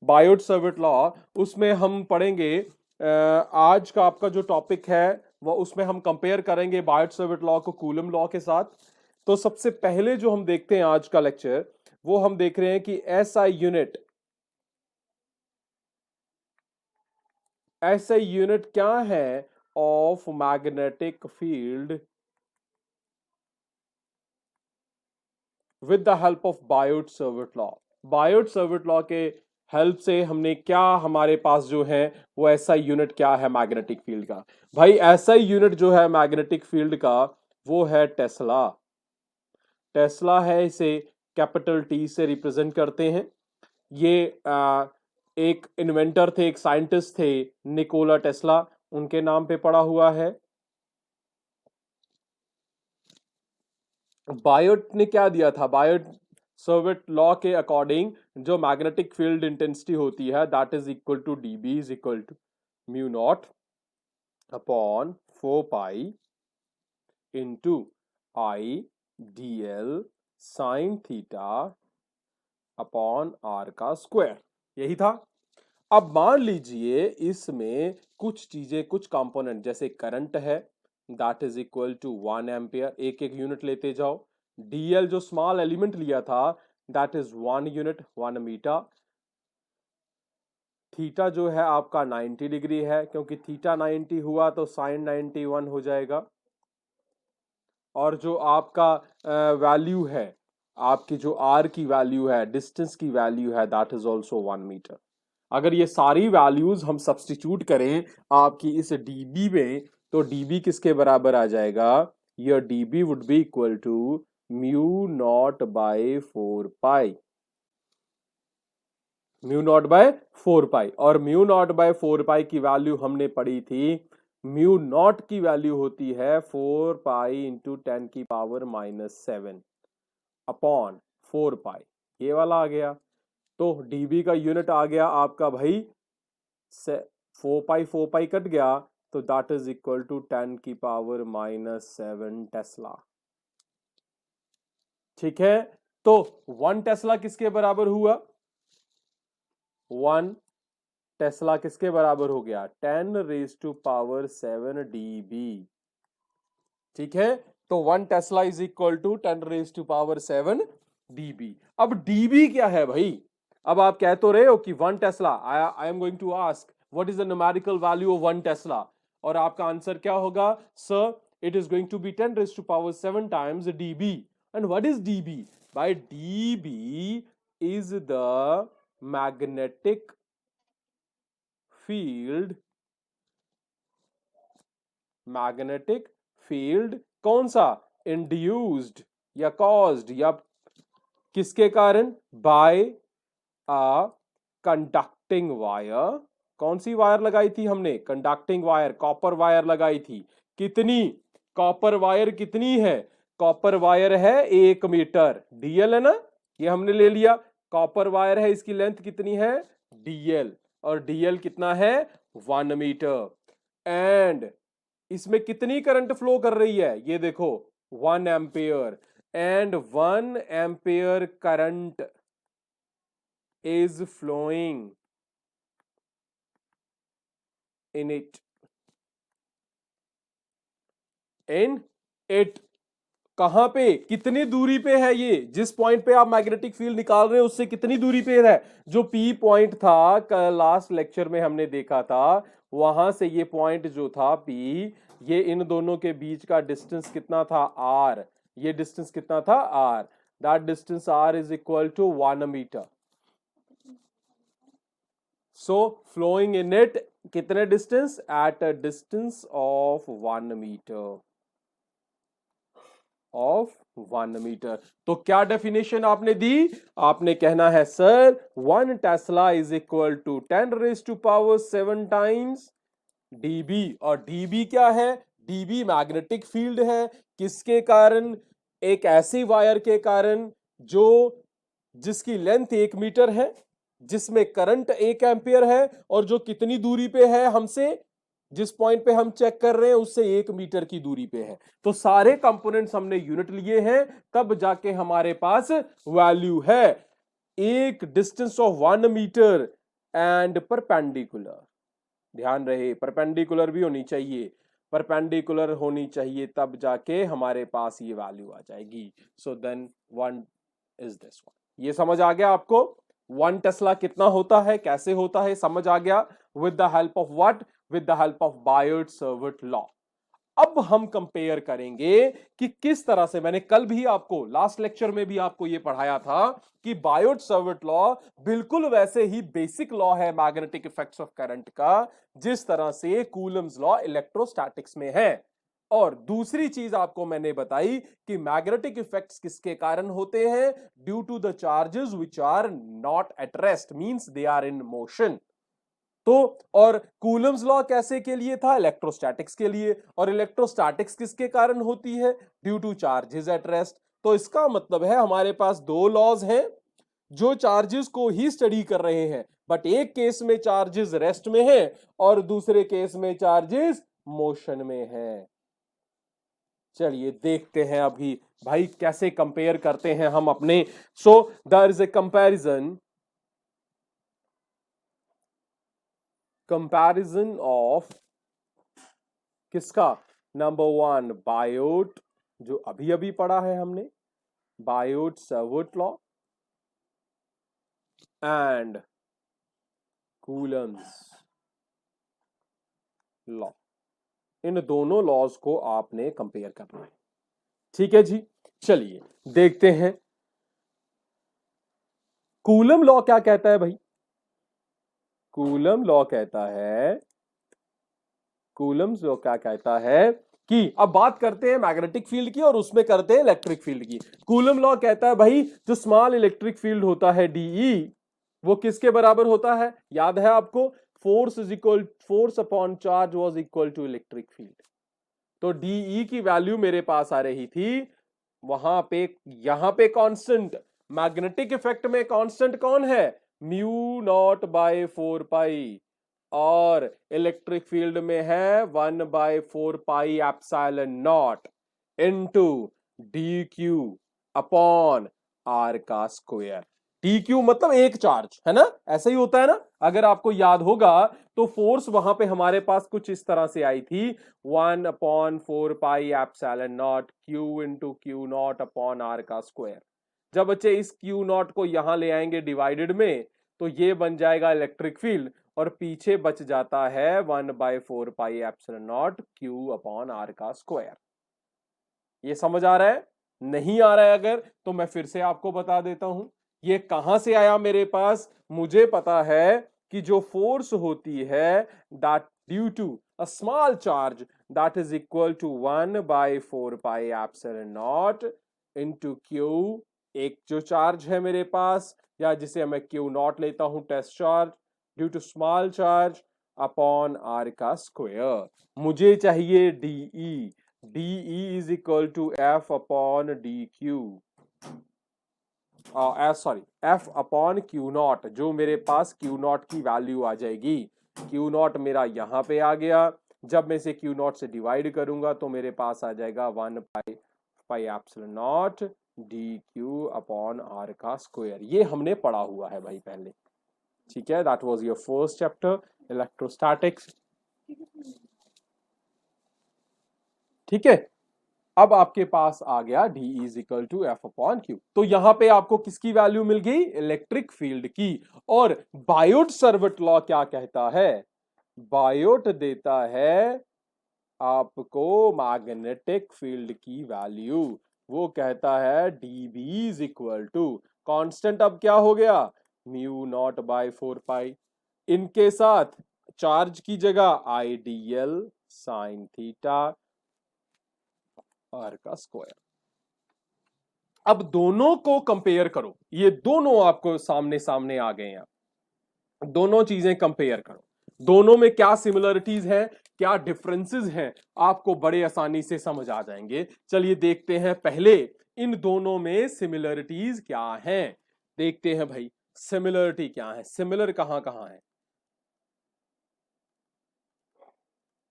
Biot Savart law, उसमें हम पढ़ेंगे आज का आपका जो टॉपिक है वो, उसमें हम कंपेयर करेंगे बायोट सर्विट लॉ को कूलम लॉ के साथ। तो सबसे पहले जो हम देखते हैं आज का लेक्चर, वो हम देख रहे हैं कि SI यूनिट क्या है of magnetic field with the help of Biot Savart law. Biot Savart law के हेल्प से हमने क्या, हमारे पास जो है वो SI यूनिट क्या है मैग्नेटिक फील्ड का। भाई SI यूनिट जो है मैग्नेटिक फील्ड का वो है टेस्ला। टेस्ला है, इसे कैपिटल T से रिप्रेजेंट करते हैं। ये एक इन्वेंटर थे, एक साइंटिस्ट थे, निकोला टेस्ला, उनके नाम पे पड़ा हुआ है। बायोट ने क्या दिया था, बायोट सर्विट लॉ के अकॉर्डिंग जो मैग्नेटिक फील्ड इंटेंसिटी होती है that is equal to dB is equal to mu naught upon 4 pi into I dl sine theta upon r का स्क्वायर, यही था। अब मान लीजिए इसमें कुछ चीजें, कुछ कंपोनेंट जैसे करंट है that is equal to 1 ampere, एक एक यूनिट लेते जाओ। dl जो स्मॉल एलिमेंट लिया था that is 1 unit, 1 metre. Theta जो है आपका 90 डिग्री है, क्योंकि थीटा 90 हुआ तो साइन 91 हो जाएगा। और जो आपका वैल्यू है, आपकी जो r की वैल्यू है, डिस्टेंस की वैल्यू है दैट इज ऑल्सो 1 मीटर। अगर ये सारी वैल्यूज हम सब्स्टिट्यूट करें आपकी इस dB में, तो dB किसके बराबर आ जाएगा, your dB would be equal to mu not by 4 pi, mu not by 4 pi. और म्यू नॉट बाय 4 पाई की वैल्यू हमने पढ़ी थी, म्यू नॉट की वैल्यू होती है 4 पाई इंटू 10 की पावर -7 अपॉन 4 पाई, ये वाला आ गया। तो dB का यूनिट आ गया आपका भाई 4 पाई कट गया, तो दैट इज इक्वल टू 10 की पावर -7 टेस्ला। ठीक है, तो 1 टेस्ला किसके बराबर हुआ, 1 टेस्ला किसके बराबर हो गया, 10⁻⁷ dB। ठीक है, तो 1 tesla is equal to 10⁻⁷ dB। अब dB क्या है भाई, अब आप कह तो रहे हो कि 1 tesla, I am going to ask what is the numerical value of 1 tesla, और आपका आंसर क्या होगा, sir it is going to be 10⁻⁷ times dB। And what is dB, by dB is the magnetic field, magnetic field कौन सा, induced या caused या किसके कारण, बाय अ कंडक्टिंग वायर। कौन सी वायर लगाई थी हमने, कंडक्टिंग वायर, कॉपर वायर लगाई थी। कितनी, कॉपर वायर कितनी है, कॉपर वायर है 1 मीटर, dl है ना, ये हमने ले लिया। कॉपर वायर है, इसकी लेंथ कितनी है dl, और dl कितना है 1 मीटर। एंड इसमें कितनी करंट फ्लो कर रही है, ये देखो 1 ampere, and 1 ampere current is flowing in it कहां पे, कितनी दूरी पे है ये, जिस पॉइंट पे आप मैग्नेटिक फील्ड निकाल रहे हो उससे कितनी दूरी पे है, जो P पॉइंट था लास्ट लेक्चर में हमने देखा था, वहां से ये पॉइंट जो था P, ये इन दोनों के बीच का डिस्टेंस कितना था R, ये डिस्टेंस कितना था R, that distance R is equal to 1 metre. So flowing in it कितने distance, at a distance of 1 metre, of 1 metre. तो क्या डेफिनेशन आपने दी, आपने कहना है sir 1 tesla is equal to 10⁻⁷ times dB। और dB क्या है, dB मैग्नेटिक फील्ड है, किसके कारण, एक ऐसी वायर के कारण जो, जिसकी लेंथ 1 मीटर है, जिसमें करंट 1 एम्पियर है, और जो कितनी दूरी पे है हमसे, जिस पॉइंट पे हम चेक कर रहे हैं उससे 1 मीटर की दूरी पे है। तो सारे कंपोनेंट्स हमने यूनिट लिए हैं, तब जाके हमारे पास वैल्यू है। एक distance of 1 metre and perpendicular. ध्यान रहे परपेंडिकुलर भी होनी चाहिए, परपेंडिकुलर होनी चाहिए तब जाके हमारे पास ये वैल्यू आ जाएगी। So then 1 is this one. ये समझ आ गया आपको 1 टेस्ला कितना होता है, कैसे होता है, समझ आ गया। With the help of what, with the help of Biot-Savart law. अब हम कंपेयर करेंगे कि किस तरह से, मैंने कल भी आपको लास्ट लेक्चर में भी आपको यह पढ़ाया था कि बायोट-सावर्ट लॉ बिल्कुल वैसे ही बेसिक लॉ है मैग्नेटिक इफेक्ट्स ऑफ करंट का, जिस तरह से कूलम्स लॉ इलेक्ट्रोस्टैटिक्स में है। और दूसरी चीज आपको मैंने बताई कि मैग्नेटिक इफेक्ट्स किसके कारण होते हैं, due to the charges which are not at rest, means they are in motion. तो और कूलम्स लॉ कैसे के लिए था, इलेक्ट्रोस्टैटिक्स के लिए, और इलेक्ट्रोस्टैटिक्स किसके कारण होती है, due two charges at rest. तो इसका मतलब है हमारे पास दो लॉज हैं जो चार्जेस को ही स्टडी कर रहे हैं, बट एक केस में चार्जेस रेस्ट में है और दूसरे केस में चार्जेस मोशन में है। चलिए देखते हैं अभी भाई कैसे कंपेयर करते हैं हम अपने। So there is a comparison of किसका, नंबर 1 बायोट, जो अभी अभी पढ़ा है हमने, Biot Savart law and Coulomb's law. इन दोनों लॉज को आपने कंपेयर करना है। ठीक है जी, चलिए देखते हैं कूलम लॉ क्या कहता है भाई। कूलम लॉ कहता है, कूलम्स लॉ क्या कहता है कि अब बात करते हैं मैग्नेटिक फील्ड की और उसमें करते हैं इलेक्ट्रिक फील्ड की। कूलम लॉ कहता है भाई जो स्मॉल इलेक्ट्रिक फील्ड होता है डीई, वो किसके बराबर होता है, याद है आपको, force upon charge was equal to electric field. तो डीई की वैल्यू मेरे पास आ रही थी वहां पे, यहां पे कांस्टेंट, मैग्नेटिक इफेक्ट में कांस्टेंट कौन है, म्यू नॉट बाय 4 पाई, और इलेक्ट्रिक फील्ड में है 1/4 pi epsilon naught into D Q upon R का स्क्वायर। डी क्यू मतलब एक चार्ज है ना, ऐसा ही होता है ना, अगर आपको याद होगा तो फोर्स वहां पे हमारे पास कुछ इस तरह से आई थी 1/4 pi epsilon naught Q into Q naught upon R का स्क्वायर। जब बच्चे इस क्यू नॉट को यहां ले आएंगे डिवाइडेड में, तो ये बन जाएगा इलेक्ट्रिक फील्ड, और पीछे बच जाता है 1/4 pi epsilon naught Q upon R का स्क्वायर। ये समझ आ रहा है, नहीं आ रहा है अगर तो मैं फिर से आपको बता देता हूं ये कहां से आया मेरे पास। मुझे पता है कि जो फोर्स होती है that due to a small charge that is equal to 1/4 pi epsilon naught into Q, एक जो चार्ज है मेरे पास, या जिसे मैं क्यू नॉट लेता हूं test charge, due to small charge upon R का स्क्वायर। मुझे चाहिए DE, DE is equal to F upon DQ, sorry F upon Q naught, जो मेरे पास Q नॉट की वैल्यू आ जाएगी। Q नॉट मेरा यहां पे आ गया, जब मैं इसे Q नॉट से डिवाइड करूंगा तो मेरे पास आ जाएगा 1/पाई epsilon nought DQ upon R का स्क्वायर। ये हमने पढ़ा हुआ है भाई पहले, ठीक है, that was your first chapter electrostatics. ठीक है, अब आपके पास आ गया D is equal to F upon Q. तो यहां पे आपको किसकी वैल्यू मिल गई, इलेक्ट्रिक फील्ड की। और बायोट-सावर्ट लॉ क्या कहता है, बायोट देता है आपको मैग्नेटिक फील्ड की वैल्यू। वो कहता है dB is equal to constant, अब क्या हो गया, म्यू नॉट बाय 4 पाई, इनके साथ चार्ज की जगह आइडियल साइन थीटा आर का स्क्वायर। अब दोनों को कंपेयर करो, ये दोनों आपको सामने सामने आ गए हैं, दोनों चीजें कंपेयर करो, दोनों में क्या सिमिलरिटीज हैं क्या डिफरेंसेस हैं, आपको बड़े आसानी से समझ आ जाएंगे। चलिए देखते हैं पहले इन दोनों में सिमिलरिटीज क्या हैं, देखते हैं भाई सिमिलरिटी क्या है, सिमिलर कहां कहां है।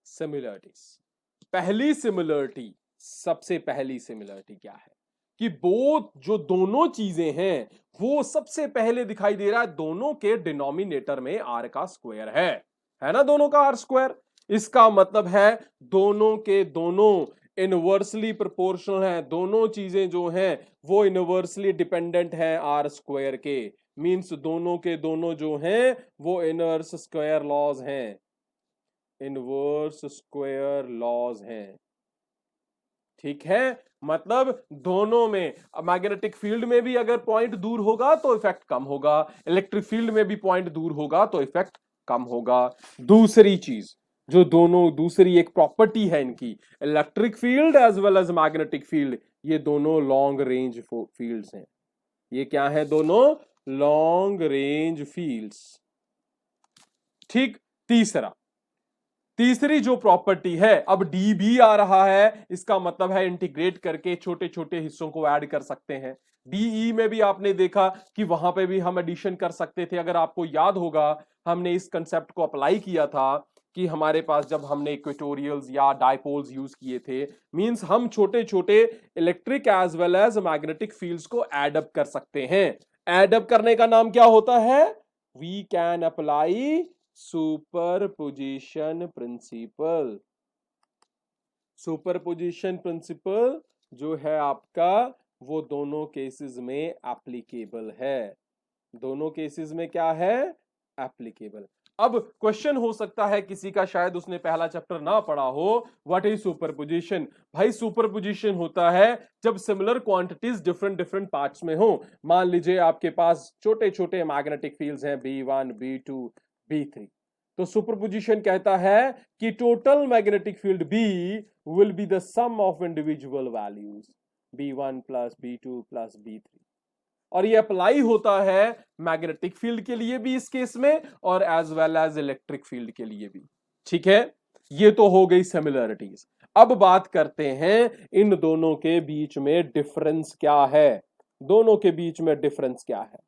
सिमिलरिटीज, पहली सिमिलरिटी, सबसे पहली सिमिलरिटी क्या है, कि बोथ जो दोनों चीजें हैं वो सबसे पहले दिखाई दे रहा है दोनों के डिनोमिनेटर में आर का स्क्वायर है ना, दोनों का आर स्क्वायर। इसका मतलब है दोनों के दोनों इनवर्सली प्रोपोर्शनल हैं, दोनों चीजें जो हैं वो इनवर्सली डिपेंडेंट हैं आर स्क्वायर के। मींस दोनों के दोनों जो हैं वो इनवर्स स्क्वायर लॉज हैं, इनवर्स स्क्वायर लॉज हैं। ठीक है, मतलब दोनों में मैग्नेटिक फील्ड में भी अगर पॉइंट दूर होगा तो इफेक्ट कम होगा, इलेक्ट्रिक फील्ड में भी पॉइंट दूर होगा तो इफेक्ट कम होगा। दूसरी चीज जो दोनों, दूसरी एक प्रॉपर्टी है इनकी, electric field as well as magnetic field, ये दोनों लॉन्ग रेंज फील्ड्स हैं। ये क्या है? दोनों लॉन्ग रेंज फील्ड्स। ठीक, तीसरी जो प्रॉपर्टी है, अब डी भी आ रहा है, इसका मतलब है इंटीग्रेट करके छोटे छोटे हिस्सों को ऐड कर सकते हैं। डीई में भी आपने देखा कि वहां पे भी हम एडिशन कर सकते थे। अगर आपको याद होगा हमने इस कंसेप्ट को अप्लाई किया था कि हमारे पास जब हमने इक्वेटोरियल्स या डायपोल्स यूज किए थे, मींस हम छोटे छोटे electric as well as magnetic fields को एड अप कर सकते हैं। एड अप करने का नाम क्या होता है? We can apply superposition principle. Superposition principle जो है आपका वो दोनों केसेस में एप्लीकेबल है। दोनों केसेस में क्या है? एप्लीकेबल। अब क्वेश्चन हो सकता है किसी का, शायद उसने पहला चैप्टर ना पढ़ा हो, व्हाट इज सुपरपोजिशन? भाई सुपरपोजिशन होता है जब similar quantities different different parts में हो। मान लीजिए आपके पास छोटे छोटे मैग्नेटिक फील्ड्स हैं B1 B2 B3, तो सुपरपोजिशन कहता है कि total magnetic field B will be the sum of individual values B1 plus B2 plus B3। और ये अप्लाई होता है मैग्नेटिक फील्ड के लिए भी इस केस में, और as well as electric field के लिए भी। ठीक है, ये तो हो गई सिमिलरिटीज। अब बात करते हैं इन दोनों के बीच में डिफरेंस क्या है। दोनों के बीच में डिफरेंस क्या है?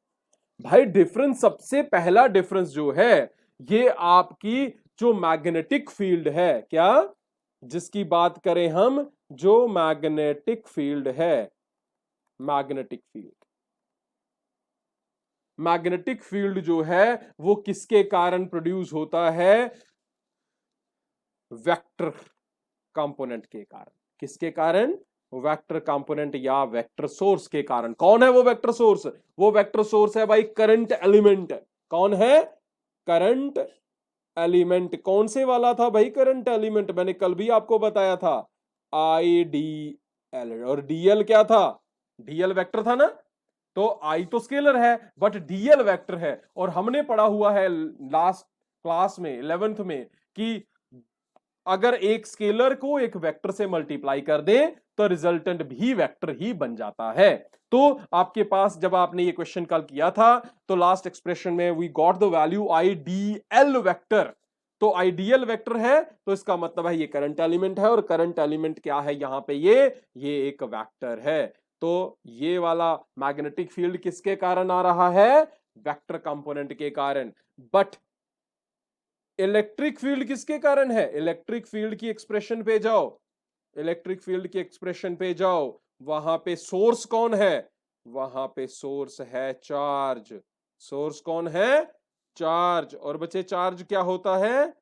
भाई डिफरेंस, सबसे पहला डिफरेंस जो है ये आपकी जो मैग्नेटिक फील्ड है, क्या जिसकी बात करें हम, जो मैग्नेटिक फील्ड है, मैग्नेटिक फील्ड, मैग्नेटिक फील्ड जो है वो किसके कारण प्रोड्यूस होता है? वेक्टर कंपोनेंट के कारण। किसके कारण? वेक्टर कंपोनेंट या वेक्टर सोर्स के कारण। कौन है वो वेक्टर सोर्स? वो वेक्टर सोर्स है भाई करंट एलिमेंट। कौन है? Current element. कौन से वाला था भाई करंट एलिमेंट? मैंने कल भी आपको बताया था, IDL। और DL क्या था? DL वेक्टर था ना। तो I तो स्केलर है बट DL वेक्टर है। और हमने पढ़ा हुआ है लास्ट क्लास में 11th में कि अगर एक स्केलर को एक वेक्टर से मल्टीप्लाई कर दें तो रिजल्टेंट भी वेक्टर ही बन जाता है। तो आपके पास जब आपने ये क्वेश्चन कल किया था तो लास्ट एक्सप्रेशन में we got the value IDL vector. तो आइडियल वेक्टर है तो इसका मतलब है ये करंट एलिमेंट है, और करंट एलिमेंट क्या है यहां पे? ये एक वेक्टर है। तो ये वाला मैग्नेटिक फील्ड किसके कारण आ रहा है? वेक्टर कंपोनेंट के कारण। बट इलेक्ट्रिक फील्ड किसके कारण है? इलेक्ट्रिक फील्ड की एक्सप्रेशन पे जाओ, इलेक्ट्रिक फील्ड की एक्सप्रेशन पे जाओ, वहां पे सोर्स कौन है? वहां पे सोर्स है चार्ज। सोर्स कौन है? चार्ज। और बच्चे चार्ज क्या होता है?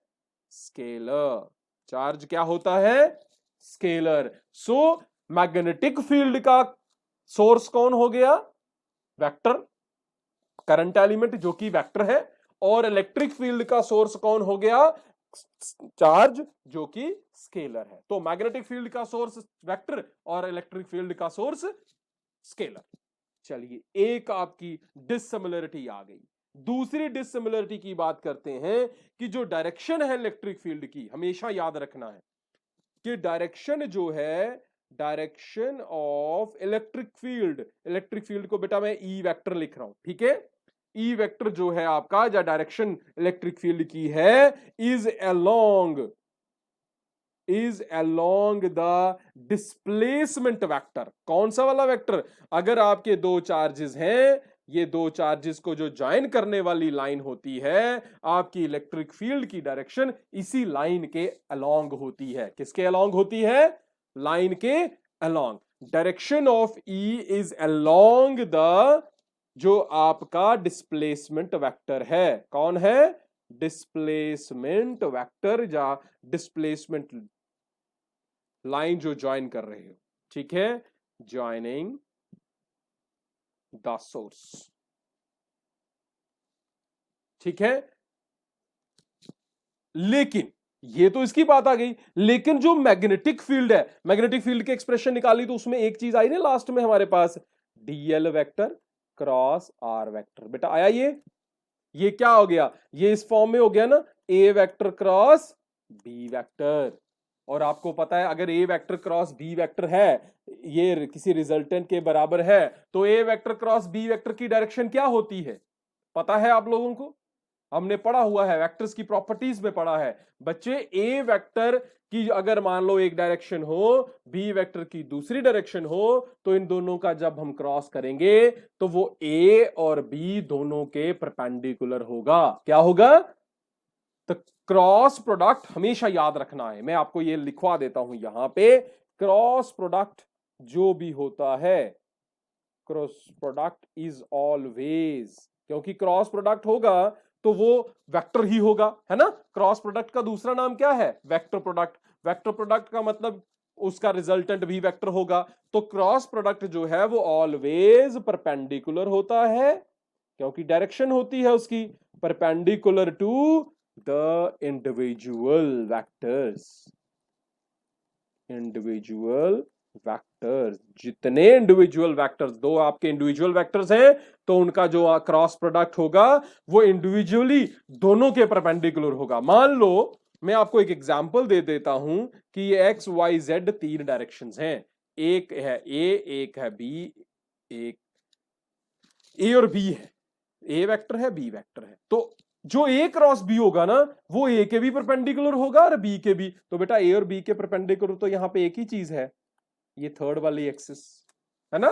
स्केलर। चार्ज क्या होता है? स्केलर। सो मैग्नेटिक फील्ड का सोर्स कौन हो गया? वेक्टर, करंट एलिमेंट जो कि वेक्टर है। और इलेक्ट्रिक फील्ड का सोर्स कौन हो गया? चार्ज जो कि स्केलर है। तो मैग्नेटिक फील्ड का सोर्स वेक्टर और इलेक्ट्रिक फील्ड का सोर्स स्केलर। चलिए, एक आपकी डिसिमिलरिटी आ गई। दूसरी डिसिमिलरिटी की बात करते हैं कि जो डायरेक्शन है इलेक्ट्रिक फील्ड की, हमेशा याद रखना है कि डायरेक्शन जो है, डायरेक्शन ऑफ इलेक्ट्रिक फील्ड को बेटा मैं ई वेक्टर लिख रहा हूं, ठीक है। ई वेक्टर जो है आपका, जो डायरेक्शन इलेक्ट्रिक फील्ड की है, is along the displacement vector. कौन सा वाला वेक्टर? अगर आपके दो चार्जेस हैं, ये दो चार्जेस को जो ज्वाइन करने वाली लाइन होती है, आपकी इलेक्ट्रिक फील्ड की डायरेक्शन इसी लाइन के अलोंग होती है। किसके अलोंग होती है? लाइन के along. Direction of E is along the, जो आपका डिस्प्लेसमेंट वेक्टर है, कौन है, डिस्प्लेसमेंट वेक्टर या डिस्प्लेसमेंट लाइन जो ज्वाइन कर रहे हो, ठीक है, ज्वाइनिंग द सोर्स, ठीक है। लेकिन ये तो इसकी बात आ गई, लेकिन जो मैग्नेटिक फील्ड है, मैग्नेटिक फील्ड की एक्सप्रेशन निकाली तो उसमें एक चीज आई ना लास्ट में हमारे पास, DL vector cross R vector, बेटा आया ये क्या हो गया, ये इस फॉर्म में हो गया ना, ए वेक्टर क्रॉस बी वेक्टर। और आपको पता है अगर ए वेक्टर क्रॉस बी वेक्टर है, ये किसी रिजल्टेंट के बराबर है, तो ए वेक्टर क्रॉस बी वेक्टर की डायरेक्शन क्या होती है, पता है आप लोगों को, हमने पढ़ा हुआ है, वेक्टर्स की प्रॉपर्टीज में पढ़ा है बच्चे। ए वेक्टर की अगर मान लो एक डायरेक्शन हो, बी वेक्टर की दूसरी डायरेक्शन हो, तो इन दोनों का जब हम क्रॉस करेंगे तो वो ए और बी दोनों के परपेंडिकुलर होगा, क्या होगा, तो क्रॉस प्रोडक्ट हमेशा याद रखना है, मैं आपको ये लिखवा देता हूं यहां पे, क्रॉस प्रोडक्ट जो भी होता है, क्रॉस प्रोडक्ट इज ऑलवेज, क्योंकि क्रॉस प्रोडक्ट होगा तो वो वेक्टर ही होगा, है ना, क्रॉस प्रोडक्ट का दूसरा नाम क्या है, वेक्टर प्रोडक्ट, वेक्टर प्रोडक्ट का मतलब उसका रिजल्टेंट भी वेक्टर होगा, तो क्रॉस प्रोडक्ट जो है वो ऑलवेज परपेंडिकुलर होता है, क्योंकि डायरेक्शन होती है उसकी perpendicular to the individual vectors, individual vectors, जितने इंडिविजुअल वेक्टर्स, दो आपके इंडिविजुअल वेक्टर्स हैं तो उनका जो क्रॉस प्रोडक्ट होगा वो इंडिविजुअली दोनों के परपेंडिकुलर होगा। मान लो मैं आपको एक एग्जांपल दे देता हूं कि ये एक्स वाई जेड तीन डायरेक्शंस हैं, एक है ए, एक है बी, एक ए और बी है, ए वेक्टर है बी वेक्टर है, तो जो ए क्रॉस बी होगा ना वो ए के भी परपेंडिकुलर होगा और बी के भी, तो बेटा ए और बी के परपेंडिकुलर तो यहां पे एक ही चीज है, ये थर्ड वाली एक्सिस, है ना।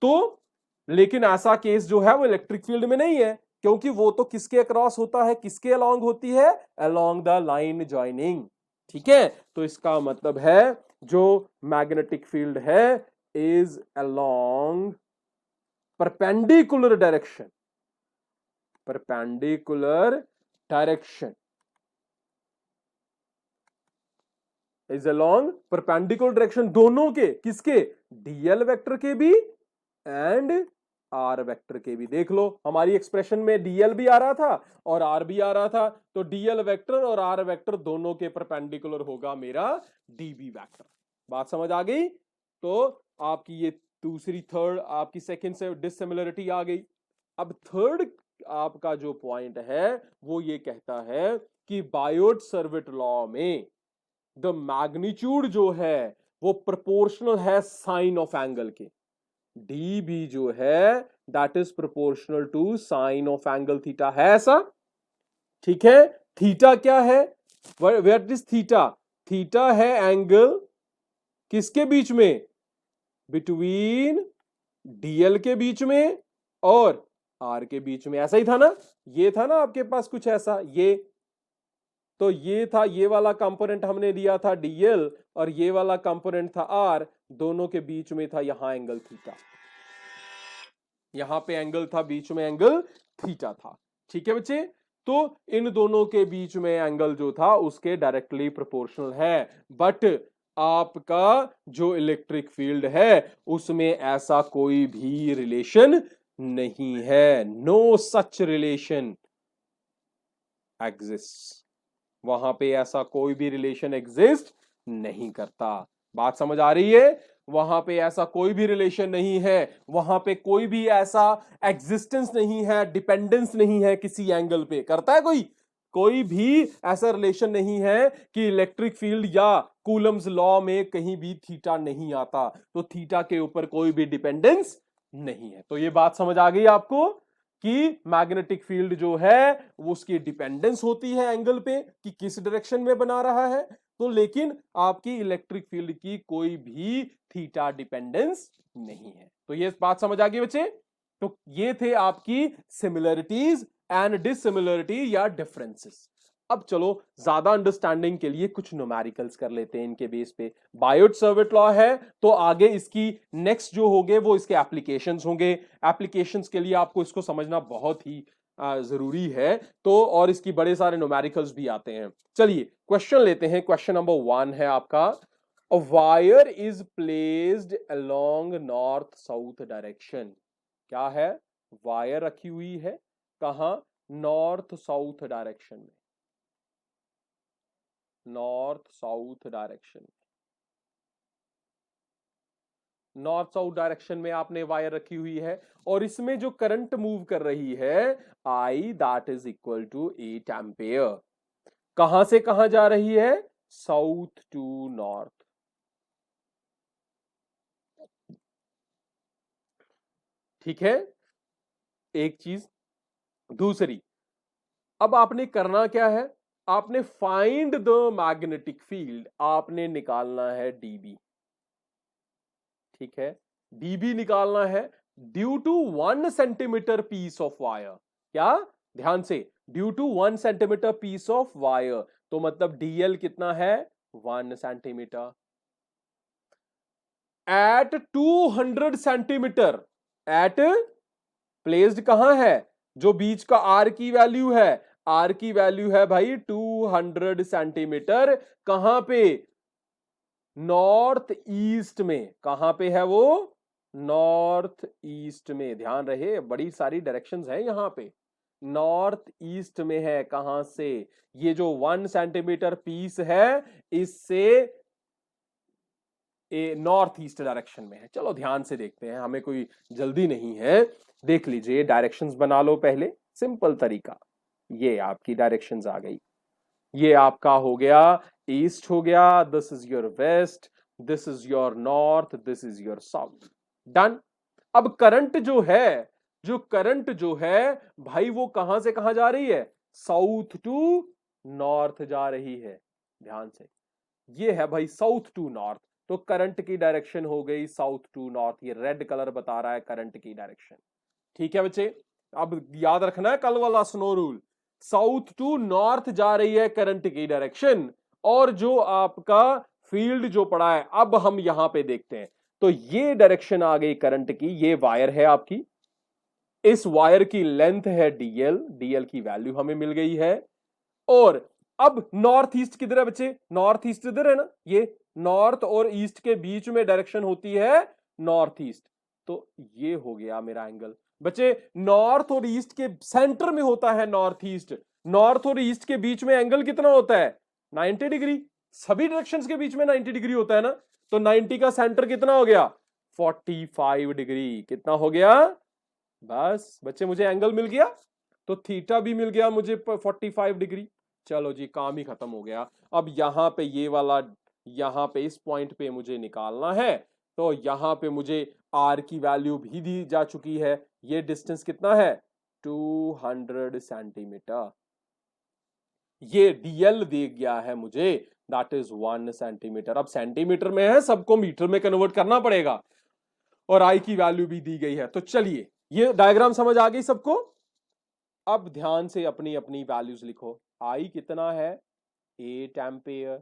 तो लेकिन ऐसा केस जो है वो इलेक्ट्रिक फील्ड में नहीं है, क्योंकि वो तो किसके अक्रॉस होता है, किसके अलोंग होती है, अलोंग द लाइन ज्वाइनिंग, ठीक है। तो इसका मतलब है जो मैग्नेटिक फील्ड है is along perpendicular direction, perpendicular direction is along perpendicular direction, दोनों के, किसके, डीएल वेक्टर के भी एंड आर वेक्टर के भी। देख लो हमारी एक्सप्रेशन में डीएल भी आ रहा था और आर भी आ रहा था, तो डीएल वेक्टर और आर वेक्टर दोनों के परपेंडिकुलर होगा मेरा डीबी वेक्टर। बात समझ आ गई, तो आपकी ये दूसरी, थर्ड आपकी सेकंड से डिसिमिलरिटी आ गई। अब थर्ड आपका जो पॉइंट है वो ये कहता है कि बायोट-सैवर्ट लॉ में द मैग्नीट्यूड जो है वो प्रोपोर्शनल है साइन ऑफ एंगल के, डी भी जो है that is proportional to sine of angle theta, है ऐसा, ठीक है। थीटा क्या है, व्हाट इज थीटा, थीटा है एंगल किसके बीच में, बिटवीन डीएल के बीच में और आर के बीच में, ऐसा ही था ना, ये था ना आपके पास कुछ ऐसा, ये तो ये था, ये वाला कंपोनेंट हमने लिया था डीएल और ये वाला कंपोनेंट था आर, दोनों के बीच में था यहां एंगल थीटा, यहां पे एंगल था, बीच में एंगल थीटा था, ठीक है बच्चे। तो इन दोनों के बीच में एंगल जो था उसके डायरेक्टली प्रोपोर्शनल है, बट आपका जो इलेक्ट्रिक फील्ड है उसमें ऐसा कोई भी रिलेशन नहीं है, नो सच रिलेशन एग्जिस्ट, वहां पे ऐसा कोई भी रिलेशन एग्जिस्ट नहीं करता। बात समझ आ रही है, वहां पे ऐसा कोई भी रिलेशन नहीं है, वहां पे कोई भी ऐसा एग्जिस्टेंस नहीं है, डिपेंडेंस नहीं है किसी एंगल पे, करता है कोई भी ऐसा रिलेशन नहीं है कि इलेक्ट्रिक फील्ड या कूलम्स लॉ में कहीं भी थीटा नहीं आता, तो थीटा के ऊपर कोई भी डिपेंडेंस नहीं है। तो ये बात समझ आ गई आपको कि मैग्नेटिक फील्ड जो है वो उसकी डिपेंडेंस होती है एंगल पे कि किस डायरेक्शन में बना रहा है, तो लेकिन आपकी इलेक्ट्रिक फील्ड की कोई भी थीटा डिपेंडेंस नहीं है। तो ये बात समझ आ गई बच्चे। तो ये थे आपकी सिमिलरिटीज एंड डिसिमिलरिटी या डिफरेंसेस। अब चलो ज्यादा अंडरस्टैंडिंग के लिए कुछ न्यूमेरिकल्स कर लेते हैं इनके बेस पे। बायोट-सावर्ट लॉ है तो आगे इसकी नेक्स्ट जो होंगे वो इसके एप्लीकेशंस होंगे। एप्लीकेशंस के लिए आपको इसको समझना बहुत ही जरूरी है। तो और इसकी बड़े सारे न्यूमेरिकल्स भी आते हैं। चलिए क्वेश्चन लेते हैं। क्वेश्चन नंबर 1 है आपका, a wire is placed along north south direction. क्या है? वायर रखी हुई है कहां? नॉर्थ साउथ डायरेक्शन में। North south direction, north south direction में आपने वायर रखी हुई है और इसमें जो करंट मूव कर रही है I that is equal to 8 ampere. कहां से कहां जा रही है? South to north. ठीक है, एक चीज। दूसरी, अब आपने करना क्या है? आपने फाइंड द मैग्नेटिक फील्ड, आपने निकालना है डीबी। ठीक है, डीबी निकालना है due to 1 centimetre piece of wire. क्या? ध्यान से, due to 1 centimetre piece of wire, तो मतलब डीएल कितना है? 1 centimetre. At 200 centimetre, at placed कहां है? जो बीच का आर की वैल्यू है, आर की वैल्यू है भाई 200 सेंटीमीटर। कहां पे? नॉर्थ ईस्ट में। कहां पे है वो? नॉर्थ ईस्ट में। ध्यान रहे, बड़ी सारी डायरेक्शंस हैं यहां पे। नॉर्थ ईस्ट में है। कहां से? ये जो 1 सेंटीमीटर पीस है इससे नॉर्थ ईस्ट डायरेक्शन में है। चलो ध्यान से देखते हैं, हमें कोई जल्दी नहीं है। देख लीजिए, डायरेक्शंस बना लो पहले, सिंपल तरीका। ये आपकी डायरेक्शंस आ गई। ये आपका हो गया ईस्ट, हो गया, this is your west, this is your north, this is your south. Done. अब करंट जो है, जो करंट जो है भाई वो कहां से कहां जा रही है? साउथ टू नॉर्थ जा रही है। ध्यान से, ये है भाई साउथ टू नॉर्थ, तो करंट की डायरेक्शन हो गई साउथ टू नॉर्थ। ये रेड कलर बता रहा है करंट की डायरेक्शन। ठीक है बच्चे, अब याद रखना है कल वाला snow rule. South to north जा रही है करंट की डायरेक्शन, और जो आपका फील्ड जो पड़ा है, अब हम यहां पे देखते हैं। तो ये डायरेक्शन आ गई करंट की, ये वायर है आपकी, इस वायर की लेंथ है डीएल, डीएल की वैल्यू हमें मिल गई है। और अब नॉर्थ ईस्ट किधर है बच्चे? नॉर्थ ईस्ट इधर है ना, ये नॉर्थ और ईस्ट के बीच में डायरेक्शन होती है नॉर्थ ईस्ट। तो ये हो गया मेरा एंगल। बच्चे, नॉर्थ और ईस्ट के सेंटर में होता है नॉर्थ ईस्ट। नॉर्थ और ईस्ट के बीच में एंगल कितना होता है? 90 डिग्री। सभी डायरेक्शंस के बीच में 90 डिग्री होता है ना, तो 90 का सेंटर कितना हो गया? 45 डिग्री। कितना हो गया? बस बच्चे, मुझे एंगल मिल गया, तो थीटा भी मिल गया मुझे 45 डिग्री। चलो जी, काम ही खत्म हो गया। अब यहां पे ये वाला, यहां पे इस पॉइंट पे मुझे निकालना है, तो यहां पे मुझे आर की वैल्यू भी दी जा चुकी है। ये डिस्टेंस कितना है? 200 सेंटीमीटर। ये डीएल दे गया है मुझे, दैट इज 1 सेंटीमीटर। अब सेंटीमीटर में है, सबको मीटर में कन्वर्ट करना पड़ेगा, और आई की वैल्यू भी दी गई है। तो चलिए, ये डायग्राम समझ आ गई सबको? अब ध्यान से अपनी अपनी वैल्यूज लिखो। आई कितना है? 8 एम्पेयर।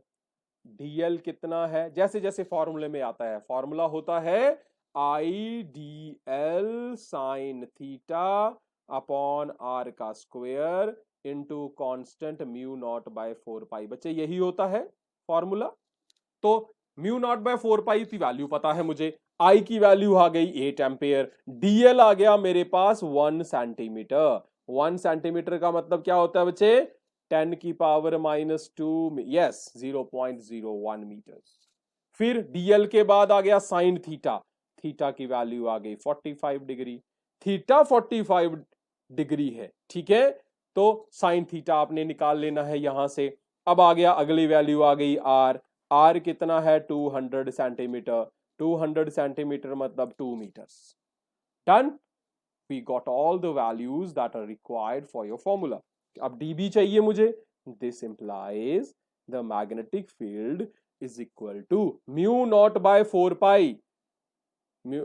डीएल कितना है? जैसे जैसे फॉर्मूले में आता है, फॉर्मूला होता है I D L sine theta upon R का square into constant mu not by 4 pi. बच्चे, यही होता है फॉर्मूला। तो म्यू नॉट बाय 4 पाई की वैल्यू पता है मुझे, आई की वैल्यू आ गई 8 एम्पेयर, डीएल आ गया मेरे पास 1 सेंटीमीटर। 1 सेंटीमीटर का मतलब क्या होता है बच्चे? 10⁻⁻², यस, 0.01 मीटर। फिर डीएल के बाद आ गया साइन थीटा, थीटा की वैल्यू आ गई 45 डिग्री। थीटा 45 डिग्री है, ठीक है, तो साइन थीटा आपने निकाल लेना है यहां से। अब आ गया अगली वैल्यू आ गई आर। आर कितना है? 200 सेंटीमीटर। 200 सेंटीमीटर मतलब 2 metres. Done. We got all the values that are required for your formula. अब डीबी चाहिए मुझे। This implies the magnetic field is equal to mu not by 4 pi. Mu,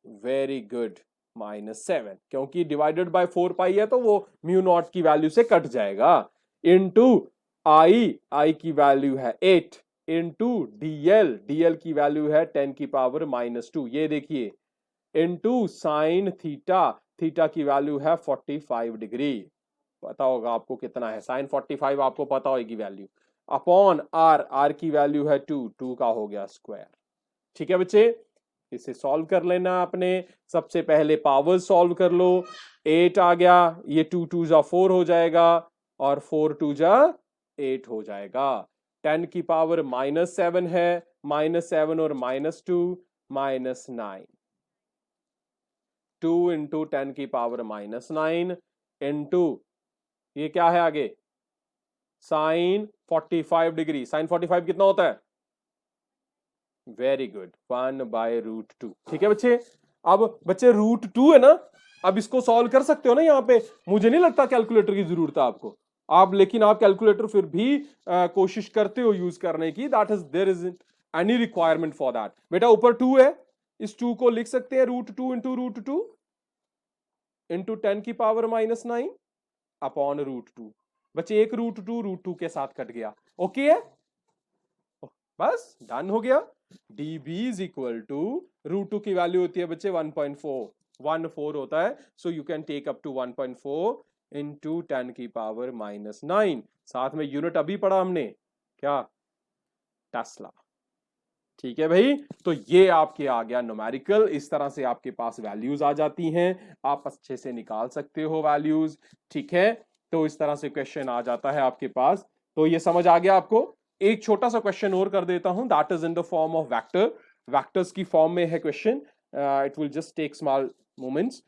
very good, -7, क्योंकि divided by 4 pi है तो वो mu naught की वैल्यू से कट जाएगा। इंटू आई की वैल्यू है 8 इंटू डीएल की वैल्यू है 10⁻²। ये देखिए इंटू साइन थीटा की वैल्यू है 45 डिग्री। पता होगा आपको कितना है साइन 45, आपको पता होगी वैल्यू, अपॉन आर की वैल्यू है 2 का हो गया स्क्वायर। ठीक है बच्चे, इसे सॉल्व कर लेना आपने। सबसे पहले पावर सॉल्व कर लो, 8 आ गया, ये 2 2 जा 4 हो जाएगा और 4 2 जा 8 हो जाएगा। 10⁻⁻7 है, -7 और -2 -9, 2 इंटू 10⁻⁻9 इंटू ये क्या है आगे साइन 45 डिग्री। साइन 45 कितना होता है? Very good, 1/√2। ठीक है बच्चे, अब बच्चे √2 है ना, अब इसको सॉल्व कर सकते हो ना यहाँ पे। मुझे नहीं लगता कैलकुलेटर की जरूरत है आपको, आप लेकिन आप कैलकुलेटर फिर भी कोशिश करते हो यूज करने की। That is there is any requirement for that. बेटा ऊपर 2 है, इस 2 को लिख सकते हैं √2 इंटू √2 इंटू 10⁻⁻9 अपॉन √2। बच्चे एक √2 के साथ कट गया, ओके है, बस डन हो गया। dB इज इक्वल टू √2 की वैल्यू होती है बच्चे 1.4 होता है, so you can take up to 1.4 into 10⁻⁻9। साथ में यूनिट अभी पढ़ा हमने क्या, टेस्ला। ठीक है भाई, तो ये आपके आ गया न्यूमेरिकल। इस तरह से आपके पास वैल्यूज आ जाती हैं, आप अच्छे से निकाल सकते हो वैल्यूज। ठीक है, तो इस तरह से क्वेश्चन आ जाता है आपके पास। तो ये समझ आ गया आपको। एक छोटा सा क्वेश्चन और कर देता हूं, that is in the form of vector. Vectors की फॉर्म में है question, it will just take small moments.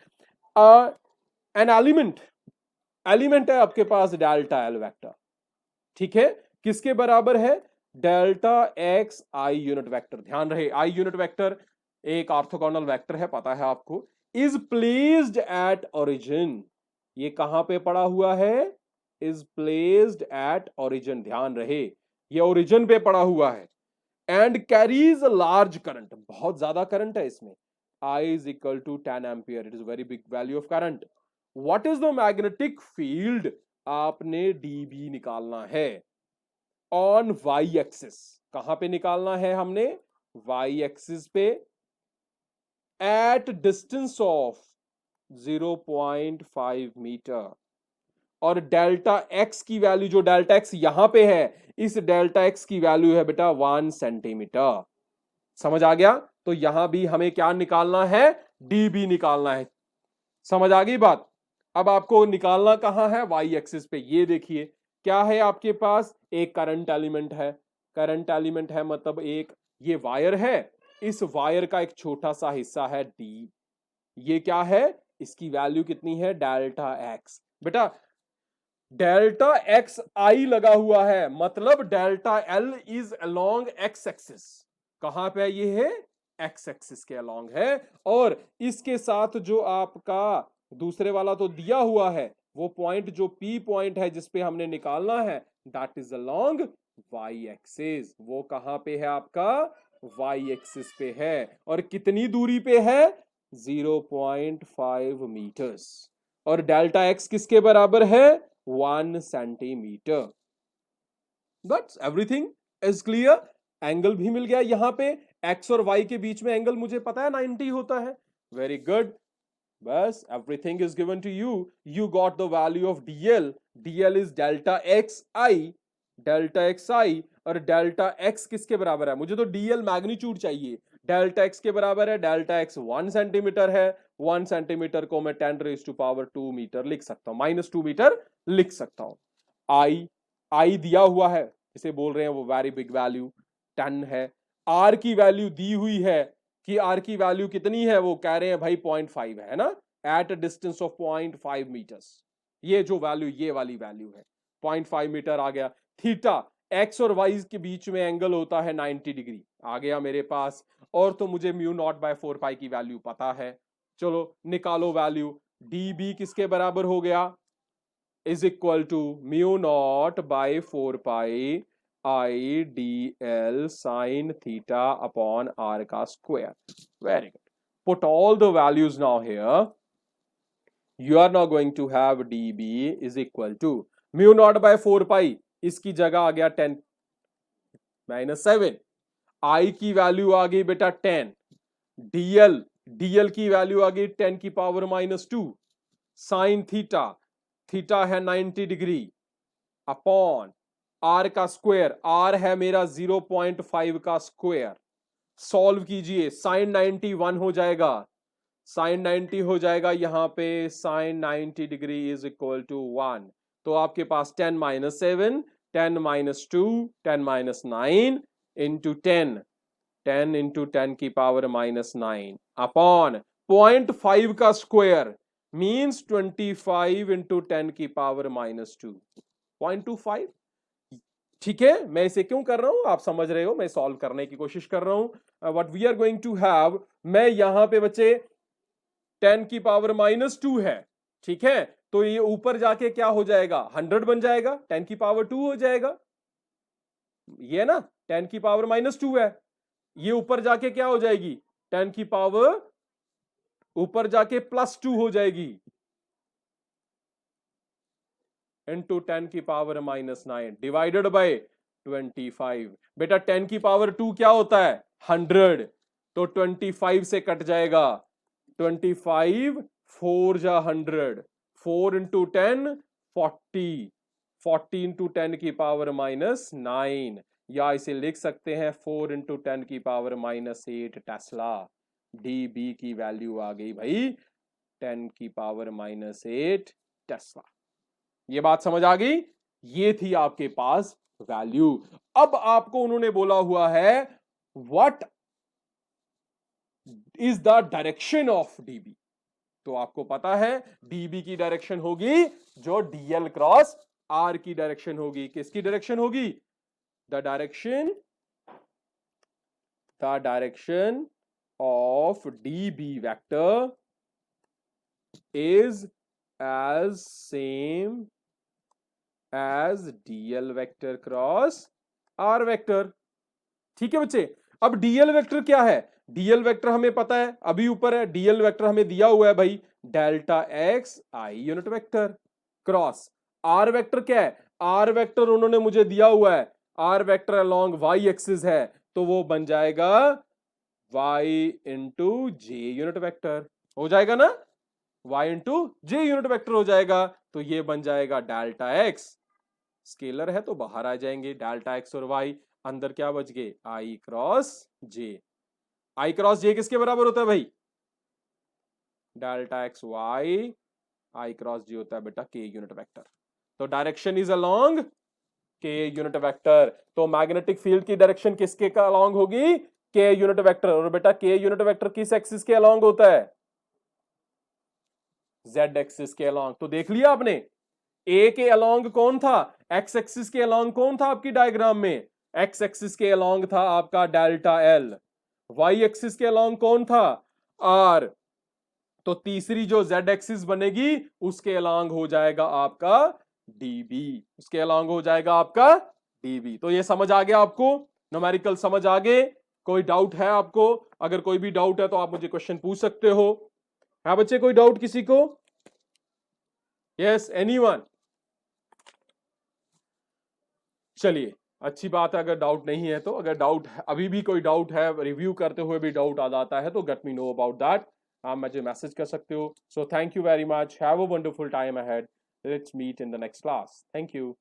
An element है आपके पास डेल्टा एल वेक्टर। ठीक है, किसके बराबर है? Delta X I unit vector. ध्यान रहे आई यूनिट वेक्टर एक ऑर्थोगोनल वेक्टर है, पता है आपको। इज प्लेस्ड एट ओरिजिन, ये कहां पे पड़ा हुआ है? Is placed at origin. ध्यान रहे ये ओरिजिन पे पड़ा हुआ है। And carries a large current, बहुत ज्यादा करंट है इसमें। I is equal to 10 ampere, it is very big value of current. What is the magnetic field? आपने डीबी निकालना है ऑन वाई एक्सिस। कहां पे निकालना है हमने? वाई एक्सिस पे, एट डिस्टेंस ऑफ 0.5 मीटर। और डेल्टा एक्स की वैल्यू, जो डेल्टा एक्स यहां पे है, इस डेल्टा एक्स की वैल्यू है बेटा 1 सेंटीमीटर। समझ आ गया? तो यहां भी हमें क्या निकालना है? डीबी निकालना है। समझ आ गई बात? अब आपको निकालना कहां है? वाई एक्सिस पे। ये देखिए क्या है आपके पास, एक करंट एलिमेंट है। करंट एलिमेंट है मतलब एक ये वायर है, इस वायर का एक छोटा सा हिस्सा है डी। ये क्या है? इसकी वैल्यू कितनी है? Delta x. बेटा डेल्टा एक्स आई लगा हुआ है, मतलब delta L is along x axis. कहां पे ये है? एक्स एक्सिस के अलोंग है। और इसके साथ जो आपका दूसरे वाला तो दिया हुआ है, वो पॉइंट जो पी पॉइंट है जिसपे हमने निकालना है, that is along Y axis. वो कहां पे है आपका? वाई एक्सिस पे है। और कितनी दूरी पे है? 0.5 मीटर्स। और डेल्टा एक्स किसके बराबर है? 1 centimetre. But everything is clear. Angle भी मिल गया यहां पे, एक्स और वाई के बीच में एंगल मुझे पता है 90 होता है। वेरी गुड, बस everything is given to you. You got the value of DL. DL is delta X I, delta X I. और डेल्टा एक्स किसके बराबर है? मुझे तो डीएल मैग्नीट्यूड चाहिए। डेल्टा एक्स के बराबर है, डेल्टा एक्स 1 सेंटीमीटर है। 1 सेंटीमीटर को मैं 10⁻² मीटर लिख सकता हूं, -2 मीटर लिख सकता हूं। आई दिया हुआ है, इसे बोल रहे हैं वो वेरी बिग वैल्यू 10 है। आर की वैल्यू दी हुई है कि आर की वैल्यू कितनी है, वो कह रहे हैं भाई 0.5 है ना, at a distance of 0.5 metres. ये जो वैल्यू, ये वाली वैल्यू है 0.5 मीटर आ गया। थीटा एक्स और वाई के बीच में एंगल होता है 90 डिग्री, आ गया मेरे पास। और तो मुझे μ0/4 की वैल्यू पता है। चलो निकालो वैल्यू। डीबी किसके बराबर हो गया? Is equal to μ0/4 I D L sine theta upon R का square. Very good, put all the values now here. You are now going to have dB is equal to, mu not by 4 pi, इसकी जगह आ गया 10 minus 7। आई की value आ गई बेटा 10। DL, DL की value आ गई 10 की power minus 2। Sine theta, theta है 90 डिग्री अपॉन आर का स्क्वायर, आर है मेरा 0.5 का स्क्वायर। सॉल्व कीजिए, साइन 90 1 हो जाएगा, साइन 90 हो जाएगा यहां पे, sine 90 degree is equal to 1। तो आपके पास 10 minus 7, 10 minus 2, 10 minus 9 into 10, 10 into 10 की पावर माइनस 9 अपॉन 0.5 का स्क्वायर मीन्स 25 इंटू 10 की पावर माइनस 2, 0.25। ठीक है, मैं इसे क्यों कर रहा हूं आप समझ रहे हो, मैं सॉल्व करने की कोशिश कर रहा हूं। What we are going to have, मैं यहां पे बच्चे 10 की पावर माइनस 2 है, ठीक है, तो ये ऊपर जाके क्या हो जाएगा, 100 बन जाएगा, 10 की पावर 2 हो जाएगा, ये ना 10 की पावर माइनस 2 है, ये ऊपर जाके क्या हो जाएगी, 10 की पावर ऊपर जाके प्लस 2 हो जाएगी इंटू 10 की पावर माइनस 9 डिवाइडेड बाय 25। बेटा 10 की पावर 2 क्या होता है, 100, तो 25 से कट जाएगा, 25 4 जा 100, 4 इंटू 10 40, 40 इंटू 10 की पावर माइनस 9, या इसे लिख सकते हैं 4 इंटू 10 की power minus 8 tesla. D B की वैल्यू आ गई भाई 10 की पावर माइनस 8 टेस्ला। ये बात समझ आ गई, ये थी आपके पास वैल्यू। अब आपको उन्होंने बोला हुआ है what is the direction of DB, तो आपको पता है डीबी की डायरेक्शन होगी जो डीएल क्रॉस आर की डायरेक्शन होगी, किसकी डायरेक्शन होगी, the direction of DB vector is as same as DL vector cross R vector. ठीक है बच्चे, अब डीएल वेक्टर क्या है, डीएल वेक्टर हमें पता है, अभी ऊपर है डीएल वेक्टर हमें दिया हुआ है भाई, delta X I unit vector cross R vector क्या है, आर वेक्टर उन्होंने मुझे दिया हुआ है, R vector along Y axis है, तो वो बन जाएगा Y into J unit vector, हो जाएगा ना, Y into J unit vector हो जाएगा, तो ये बन जाएगा डेल्टा एक्स, स्केलर है तो बाहर आ जाएंगे, डेल्टा एक्स और वाई, अंदर क्या बच गए, आई क्रॉस जे। आई क्रॉस जे किसके बराबर होता है भाई, डेल्टा एक्स वाई, आई क्रॉस जे होता है बेटा के यूनिट वेक्टर, तो डायरेक्शन इज अलोंग के यूनिट वेक्टर, तो मैग्नेटिक फील्ड की डायरेक्शन किसके का अलोंग होगी, के यूनिट वेक्टर, और बेटा के यूनिट वेक्टर किस एक्सिस के अलोंग होता है, जेड एक्सिस के अलोंग। तो देख लिया आपने, ए के अलोंग कौन था, एक्स एक्सिस के अलोंग कौन था आपकी डायग्राम में, एक्स एक्सिस के अलोंग था आपका डेल्टा एल, वाई एक्सिस के अलोंग कौन था, आर, तो तीसरी जो जेड एक्सिस बनेगी उसके अलोंग हो जाएगा आपका डीबी, उसके अलोंग हो जाएगा आपका डीबी। तो ये समझ आ गया आपको, न्यूमेरिकल समझ आ गए, कोई डाउट है आपको, अगर कोई भी डाउट है तो आप मुझे क्वेश्चन पूछ सकते हो। है बच्चे कोई डाउट किसी को, यस एनीवन, चलिए अच्छी बात है, अगर डाउट नहीं है तो, अगर डाउट अभी भी कोई डाउट है, रिव्यू करते हुए भी डाउट आ जाता है तो get me know about that, आप मुझे मैसेज कर सकते हो। So thank you very much, have a wonderful time ahead, let's meet in the next class, thank you.